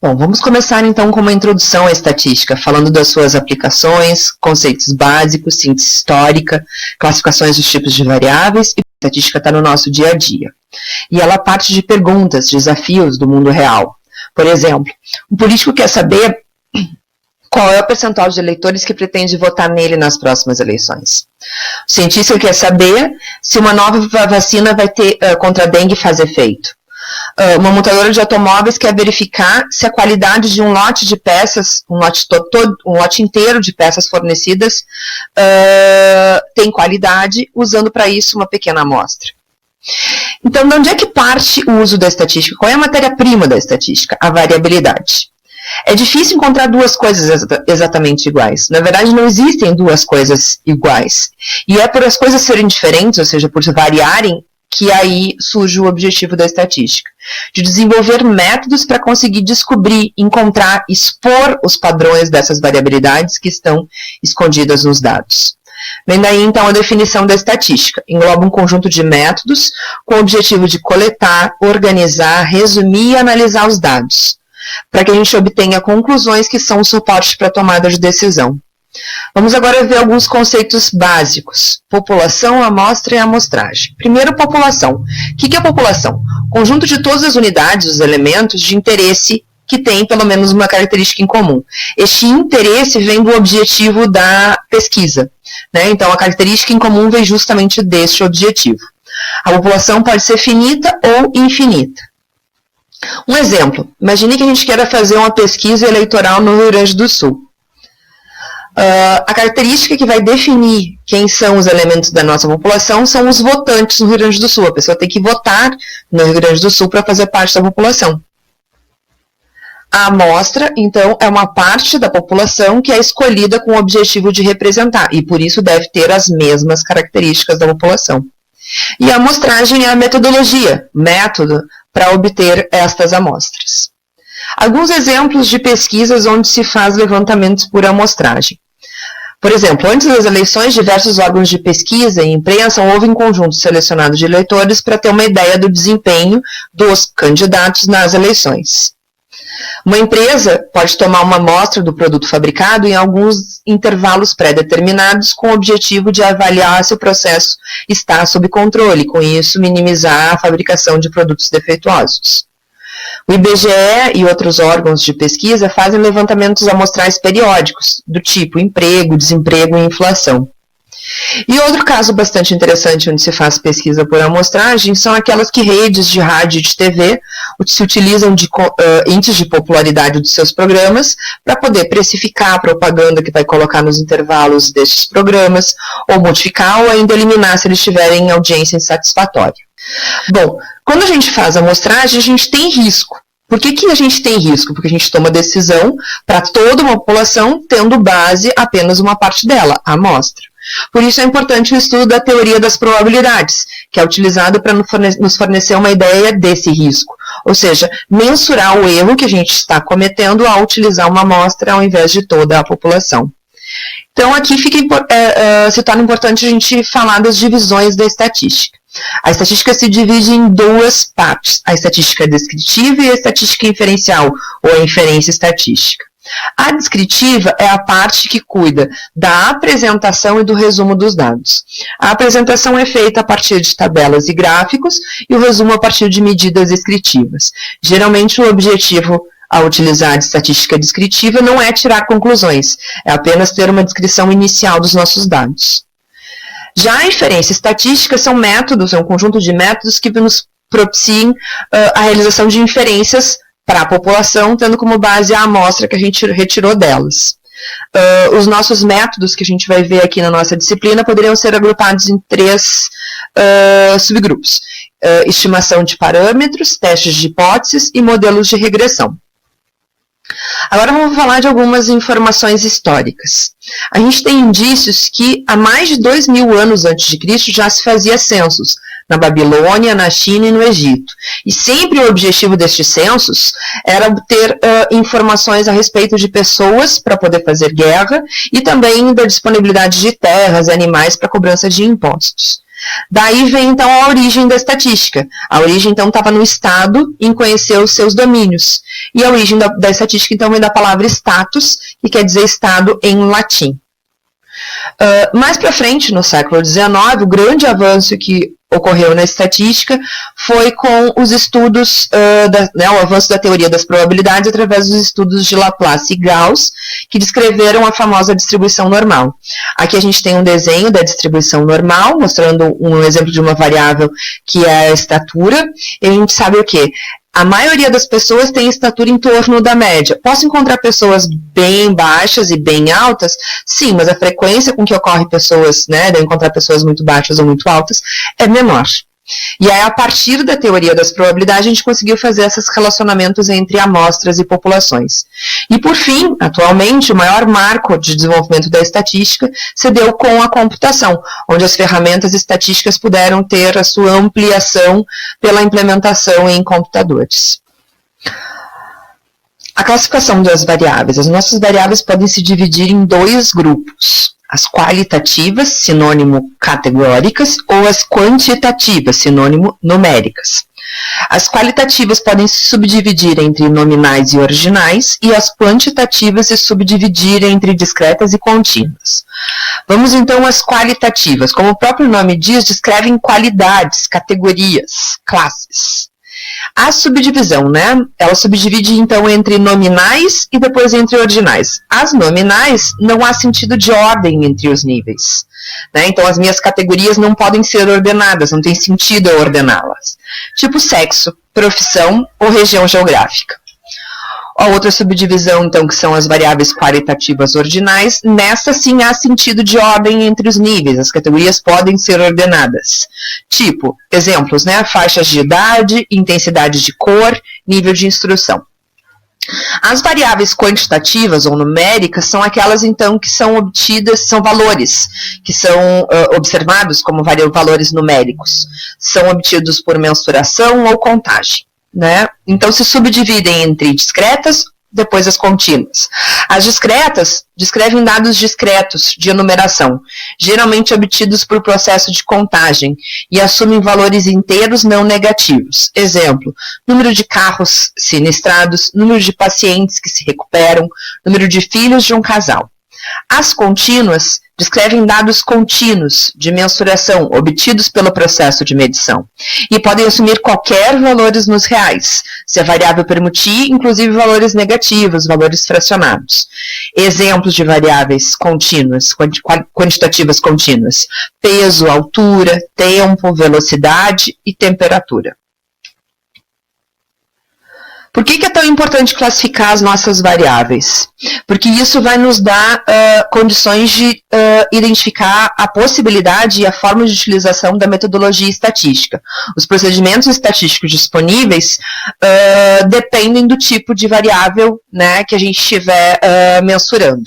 Bom, vamos começar então com uma introdução à estatística, falando das suas aplicações, conceitos básicos, síntese histórica, classificações dos tipos de variáveis, e a estatística está no nosso dia a dia. E ela parte de perguntas, desafios do mundo real. Por exemplo, um político quer saber qual é o percentual de eleitores que pretende votar nele nas próximas eleições. O cientista quer saber se uma nova vacina vai ter contra a dengue faz efeito. Uma montadora de automóveis quer verificar se a qualidade de um lote de peças, um lote inteiro de peças fornecidas tem qualidade, usando para isso uma pequena amostra. Então, de onde é que parte o uso da estatística? Qual é a matéria-prima da estatística? A variabilidade. É difícil encontrar duas coisas exatamente iguais. Na verdade, não existem duas coisas iguais. E é por as coisas serem diferentes, ou seja, por variarem, que aí surge o objetivo da estatística, de desenvolver métodos para conseguir descobrir, encontrar, expor os padrões dessas variabilidades que estão escondidas nos dados. Vem daí, então, a definição da estatística. Engloba um conjunto de métodos com o objetivo de coletar, organizar, resumir e analisar os dados, para que a gente obtenha conclusões que são o suporte para a tomada de decisão. Vamos agora ver alguns conceitos básicos. População, amostra e amostragem. Primeiro, população. O que é a população? Conjunto de todas as unidades, os elementos de interesse que têm pelo menos uma característica em comum. Este interesse vem do objetivo da pesquisa, né? Então, a característica em comum vem justamente deste objetivo. A população pode ser finita ou infinita. Um exemplo, imagine que a gente queira fazer uma pesquisa eleitoral no Rio Grande do Sul. A característica que vai definir quem são os elementos da nossa população são os votantes no Rio Grande do Sul. A pessoa tem que votar no Rio Grande do Sul para fazer parte da população. A amostra, então, é uma parte da população que é escolhida com o objetivo de representar, e por isso deve ter as mesmas características da população. E a amostragem é a metodologia, método, para obter estas amostras. Alguns exemplos de pesquisas onde se faz levantamentos por amostragem. Por exemplo, antes das eleições, diversos órgãos de pesquisa e imprensa ouvem conjuntos selecionados de eleitores para ter uma ideia do desempenho dos candidatos nas eleições. Uma empresa pode tomar uma amostra do produto fabricado em alguns intervalos pré-determinados com o objetivo de avaliar se o processo está sob controle, com isso minimizar a fabricação de produtos defeituosos. O IBGE e outros órgãos de pesquisa fazem levantamentos amostrais periódicos, do tipo emprego, desemprego e inflação. E outro caso bastante interessante onde se faz pesquisa por amostragem são aquelas que redes de rádio e de TV se utilizam de índices de popularidade dos seus programas para poder precificar a propaganda que vai colocar nos intervalos destes programas, ou modificar ou ainda eliminar se eles tiverem audiência insatisfatória. Bom, quando a gente faz amostragem, a gente tem risco. Por que a gente tem risco? Porque a gente toma decisão para toda uma população, tendo base apenas uma parte dela, a amostra. Por isso é importante o estudo da teoria das probabilidades, que é utilizado para nos fornecer uma ideia desse risco. Ou seja, mensurar o erro que a gente está cometendo ao utilizar uma amostra ao invés de toda a população. Então, aqui se torna importante a gente falar das divisões da estatística. A estatística se divide em duas partes, a estatística descritiva e a estatística inferencial, ou a inferência estatística. A descritiva é a parte que cuida da apresentação e do resumo dos dados. A apresentação é feita a partir de tabelas e gráficos e o resumo a partir de medidas descritivas. Geralmente o objetivo ao utilizar a estatística descritiva não é tirar conclusões, é apenas ter uma descrição inicial dos nossos dados. Já a inferência estatística são métodos, é um conjunto de métodos que nos propiciem a realização de inferências para a população, tendo como base a amostra que a gente retirou delas. Os nossos métodos que a gente vai ver aqui na nossa disciplina poderiam ser agrupados em três subgrupos. Estimação de parâmetros, testes de hipóteses e modelos de regressão. Agora vamos falar de algumas informações históricas. A gente tem indícios que há mais de 2000 anos antes de Cristo já se fazia censos, na Babilônia, na China e no Egito. E sempre o objetivo destes censos era obter informações a respeito de pessoas para poder fazer guerra e também da disponibilidade de terras e animais para cobrança de impostos. Daí vem, então, a origem da estatística. A origem, então, estava no Estado em conhecer os seus domínios. E a origem da estatística, então, vem da palavra status, que quer dizer Estado em latim. Mais para frente, no século XIX, o grande avanço que ocorreu na estatística foi com os estudos, o avanço da teoria das probabilidades através dos estudos de Laplace e Gauss, que descreveram a famosa distribuição normal. Aqui a gente tem um desenho da distribuição normal, mostrando um exemplo de uma variável que é a estatura, e a gente sabe o quê? A maioria das pessoas tem estatura em torno da média. Posso encontrar pessoas bem baixas e bem altas? Sim, mas a frequência com que ocorre pessoas, de encontrar pessoas muito baixas ou muito altas, é menor. E aí, a partir da teoria das probabilidades, a gente conseguiu fazer esses relacionamentos entre amostras e populações. E, por fim, atualmente, o maior marco de desenvolvimento da estatística se deu com a computação, onde as ferramentas estatísticas puderam ter a sua ampliação pela implementação em computadores. A classificação das variáveis. As nossas variáveis podem se dividir em dois grupos. As qualitativas, sinônimo categóricas, ou as quantitativas, sinônimo numéricas. As qualitativas podem se subdividir entre nominais e ordinais, e as quantitativas se subdividir entre discretas e contínuas. Vamos então às qualitativas. Como o próprio nome diz, descrevem qualidades, categorias, classes. A subdivisão, ela subdivide então entre nominais e depois entre ordinais. As nominais, não há sentido de ordem entre os níveis. Então as minhas categorias não podem ser ordenadas, não tem sentido eu ordená-las. Tipo sexo, profissão ou região geográfica. A outra subdivisão, então, que são as variáveis qualitativas ordinais, nessa sim há sentido de ordem entre os níveis, as categorias podem ser ordenadas. Tipo, exemplos, faixas de idade, intensidade de cor, nível de instrução. As variáveis quantitativas ou numéricas são aquelas, então, que são obtidas, são valores, que são observados como valores numéricos. São obtidos por mensuração ou contagem. Então, se subdividem entre discretas, depois as contínuas. As discretas descrevem dados discretos de enumeração, geralmente obtidos por processo de contagem, e assumem valores inteiros não negativos. Exemplo, número de carros sinistrados, número de pacientes que se recuperam, número de filhos de um casal. As contínuas descrevem dados contínuos de mensuração obtidos pelo processo de medição e podem assumir qualquer valores nos reais, se a variável permitir, inclusive valores negativos, valores fracionados. Exemplos de variáveis contínuas, quantitativas contínuas: peso, altura, tempo, velocidade e temperatura. Por que é tão importante classificar as nossas variáveis? Porque isso vai nos dar condições de identificar a possibilidade e a forma de utilização da metodologia estatística. Os procedimentos estatísticos disponíveis dependem do tipo de variável que a gente estiver mensurando.